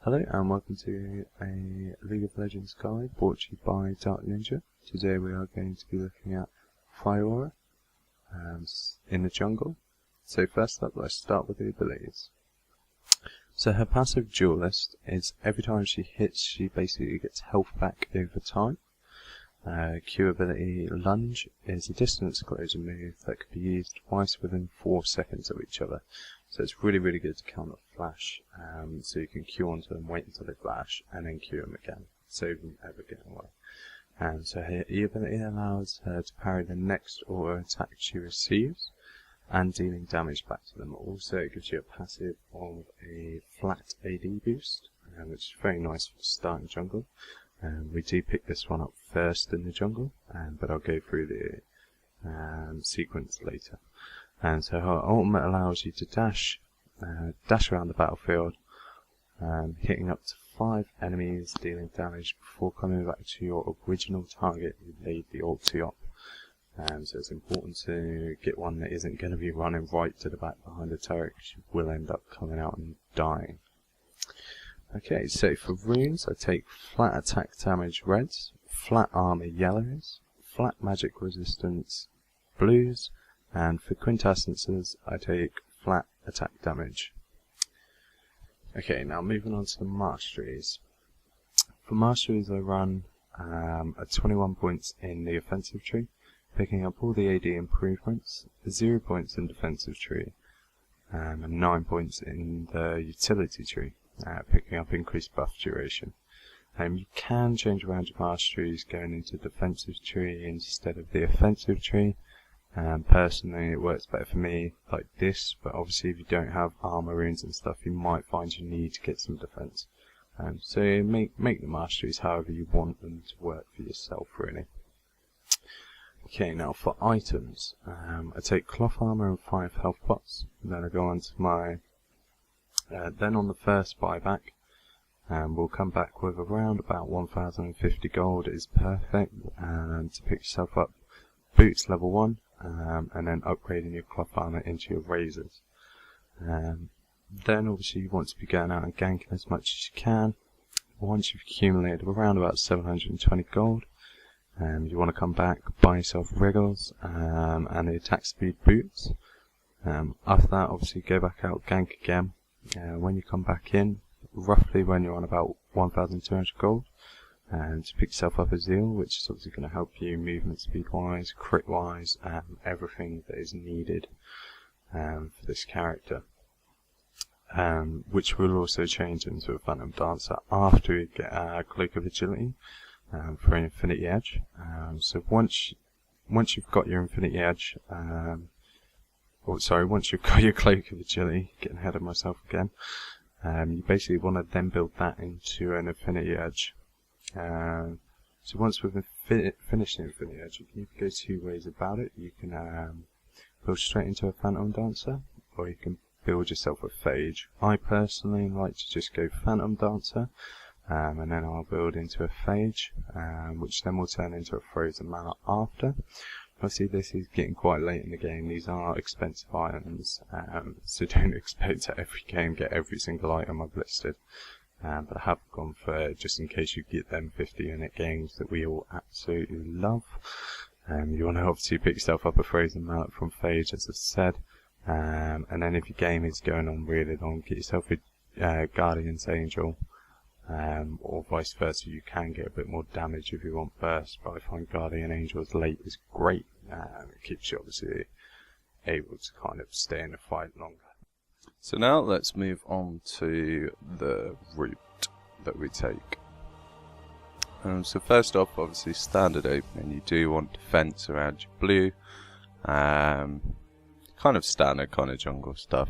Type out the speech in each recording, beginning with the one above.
Hello and welcome to a League of Legends guide brought to you by Darkninja. Today we are going to be looking at Fiora in the jungle. So first up, let's start with the abilities. So her passive duelist is every time she hits, she basically gets health back over time. Q ability Lunge is a distance closure move that can be used twice within 4 seconds of each other. So it's really good to counter flash, so you can Q onto them, wait until they flash, and then Q them again, save them ever getting away. And so her E ability allows her to parry the next auto attack she receives, and dealing damage back to them. Also it gives you a passive of a flat AD boost, which is very nice for starting jungle. We do pick this one up first in the jungle, but I'll go through the sequence later. And so her ultimate allows you to dash around the battlefield, hitting up to 5 enemies, dealing damage before coming back to your original target you laid the ulti up. So it's important to get one that isn't going to be running right to the back behind the turret, because you will end up coming out and dying. Okay, so for runes, I take flat attack damage reds, flat armor yellows, flat magic resistance blues, and for quintessences, I take flat attack damage. Okay, now moving on to the masteries. For masteries, I run at 21 points in the offensive tree, picking up all the AD improvements, 0 points in defensive tree, and 9 points in the utility tree, picking up increased buff duration. You can change around your masteries going into defensive tree instead of the offensive tree. Personally, it works better for me like this, but obviously if you don't have armor runes and stuff, you might find you need to get some defense. So make the masteries however you want them to work for yourself, really. Okay, now for items, I take cloth armor and 5 health pots. Then I go on to my, then on the first buyback, we'll come back with around about 1050 gold is perfect, and to pick yourself up boots level 1, and then upgrading your cloth armor into your razors. Then obviously you want to be going out and ganking as much as you can. Once you've accumulated around about 720 gold, you want to come back, buy yourself wriggles, and the attack speed boots. After that, obviously go back out, gank again. When you come back in, roughly when you're on about 1200 gold, and to pick yourself up a zeal, which is obviously going to help you movement speed wise, crit wise, and everything that is needed for this character, which will also change into a Phantom Dancer after you get a Cloak of Agility for an Infinity Edge. So once you've got your Infinity Edge, once you've got your Cloak of Agility, getting ahead of myself again, you basically want to then build that into an Infinity Edge. So once we've finished the Infinity Edge, you can either go 2 ways about it. You can build straight into a Phantom Dancer, or you can build yourself a Phage. I personally like to just go Phantom Dancer, and then I'll build into a Phage, which then will turn into a Frozen Mallet after. Obviously this is getting quite late in the game, these are expensive items, so don't expect to every game get every single item I've listed. But I have gone for, just in case you get them 50-unit games that we all absolutely love. You want to obviously pick yourself up a Frozen Mallet from Phage, as I said. And then if your game is going on really long, get yourself a Guardian's Angel, or vice versa. You can get a bit more damage if you want burst, but I find Guardian Angel's late is great. It keeps you obviously able to kind of stay in the fight longer. So now let's move on to the route that we take. So first off, obviously standard opening, you do want defense around your blue, kind of standard kind of jungle stuff.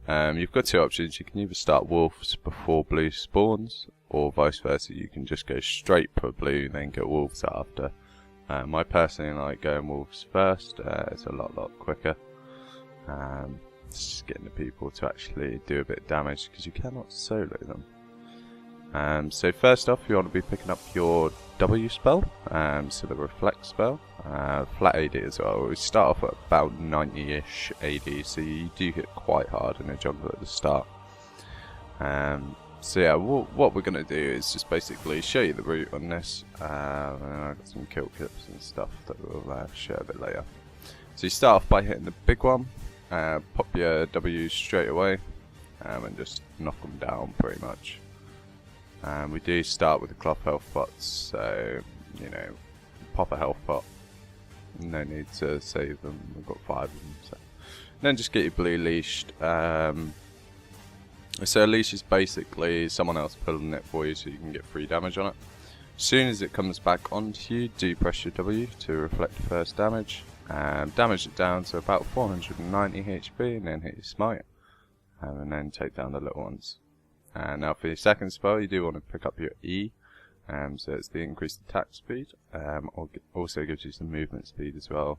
You've got 2 options. You can either start wolves before blue spawns, or vice versa, you can just go straight for blue then get wolves after. I personally like going wolves first, it's a lot quicker. It's just getting the people to actually do a bit of damage, because you cannot solo them. So first off, you want to be picking up your W spell, so the reflect spell, flat AD as well. We start off at about 90-ish AD, so you do hit quite hard in the jungle at the start. So yeah, what we're going to do is just basically show you the route on this, and I've got some kill clips and stuff that we'll share a bit later. So you start off by hitting the big one, pop your W straight away, and just knock them down pretty much. We do start with the cloth health pots, so you know, pop a health pot. No need to save them. We've got 5 of them. So then just get your blue leashed. So a leash is basically someone else pulling it for you, so you can get free damage on it. As soon as it comes back onto you, do press your W to reflect the first damage. Damage it down to about 490 HP, and then hit your smite, and then take down the little ones. Now for your second spell, you do want to pick up your E, so it's the increased attack speed, also gives you some movement speed as well,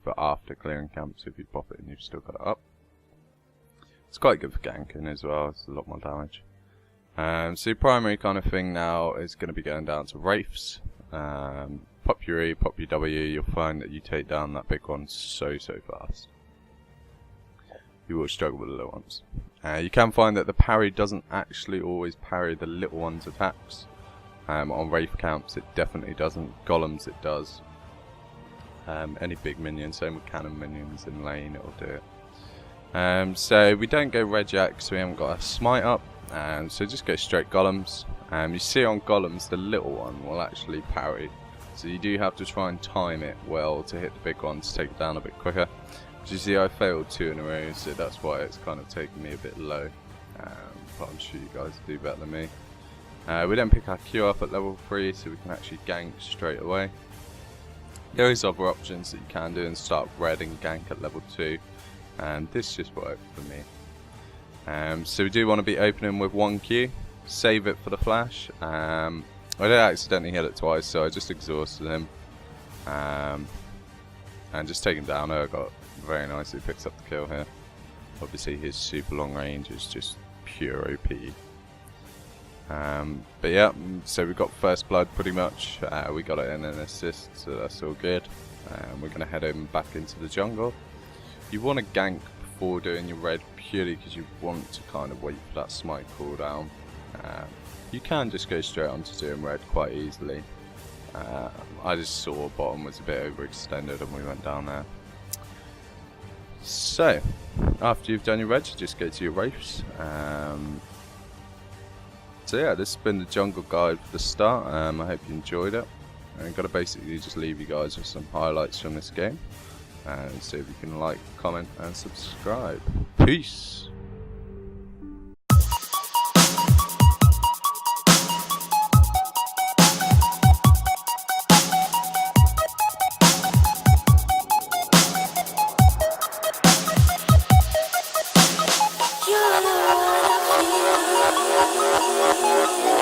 but after clearing camps, if you pop it and you've still got it up. It's quite good for ganking as well, it's a lot more damage. So your primary kind of thing now is going to be going down to Wraiths. Pop your E, pop your W, you'll find that you take down that big one so fast. You will struggle with the little ones. You can find that the parry doesn't actually always parry the little ones' attacks. On Wraith camps it definitely doesn't, Golems it does. Any big minions, same with cannon minions in lane, it'll do it. So we don't go Regiac because we haven't got a smite up, so just go straight Golems. You see on Golems the little one will actually parry, so you do have to try and time it well to hit the big one to take it down a bit quicker. As you see, I failed 2 in a row, so that's why it's kind of taking me a bit low, but I'm sure you guys do better than me. We then pick our Q up at level 3 so we can actually gank straight away. There is other options that you can do and start red and gank at level 2. And this just worked for me. So we do want to be opening with 1 Q, save it for the flash. I did accidentally hit it twice, so I just exhausted him, and just take him down. I got very nicely picks up the kill here. Obviously his super long range is just pure OP. But yeah, so we got first blood pretty much. We got it in an assist, so that's all good. We're going to head him back into the jungle. You want to gank before doing your red purely because you want to kind of wait for that smite cooldown. You can just go straight on to doing red quite easily. I just saw bottom was a bit overextended and we went down there. So, after you've done your red, you just go to your Wraiths. So yeah, this has been the jungle guide for the start. I hope you enjoyed it. I'm going to basically just leave you guys with some highlights from this game. And see if you can like, comment and subscribe. Peace!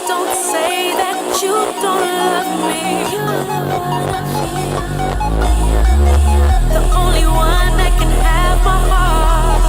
Don't say that you don't love me. The only one that can have my heart.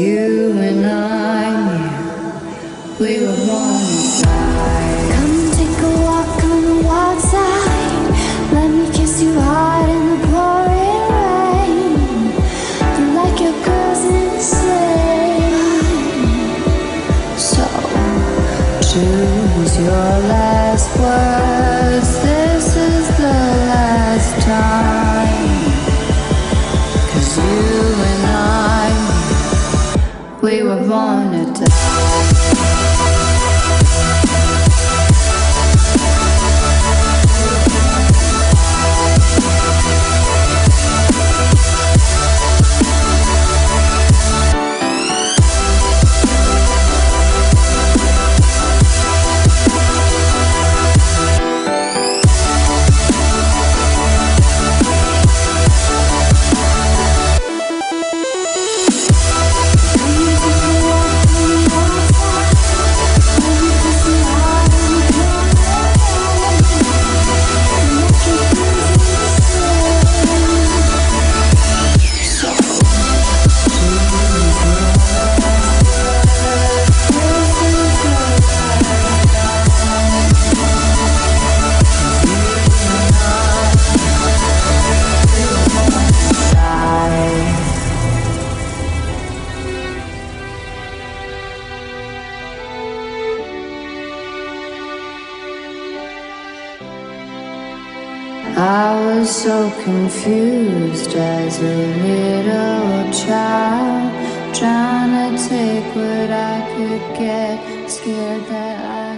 you and I knew we were born to fly. Come take a walk on the wild side. Let me kiss you hard in the pouring rain. You like your girls insane. So choose your last words. This is the last time. 'Cause you and I, we were born to die. I was so confused as a little child, trying to take what I could get, scared that I